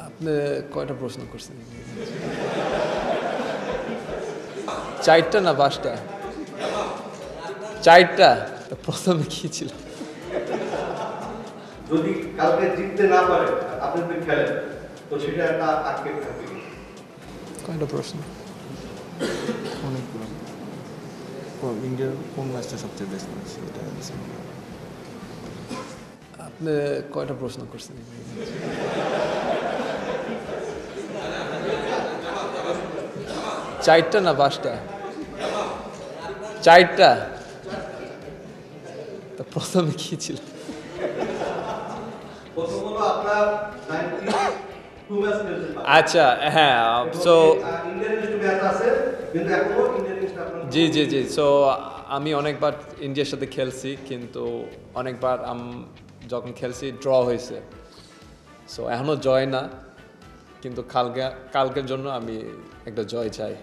আপনি কয়টা প্রশ্ন করছেন? 4টা না 5টা? 4টা। প্রথমে কি ছিল? যদি কালকে জিততে না পারে আপনি যদি খেলেন তো সেটা একটা আক্ষেপ থাকবে। কয়টা প্রশ্ন? অনেকগুলো। ইন্ডিয়ার কোন ম্যাচটা সবচেয়ে বেস্ট ম্যাচ এটা আপনি কয়টা প্রশ্ন করছেন? 4টা না 5টা? 4টা। প্রথমে কি ছিল? প্রথম হলো আপনার 92 ম্যাচ খেলছেন। আচ্ছা, হ্যাঁ। সো ইন্ডিয়ান কিছু ম্যাচ আছে কিন্তু এখনো ইন্ডিয়ান লিস্টে আপনার জি। সো আমি অনেকবার ইন্ডিয়ার সাথে খেলছি, কিন্তু অনেকবার যখন খেলছি ড্র হয়েছে। সো এখনও জয় না, কিন্তু কালকের জন্য আমি একটা জয় চাই।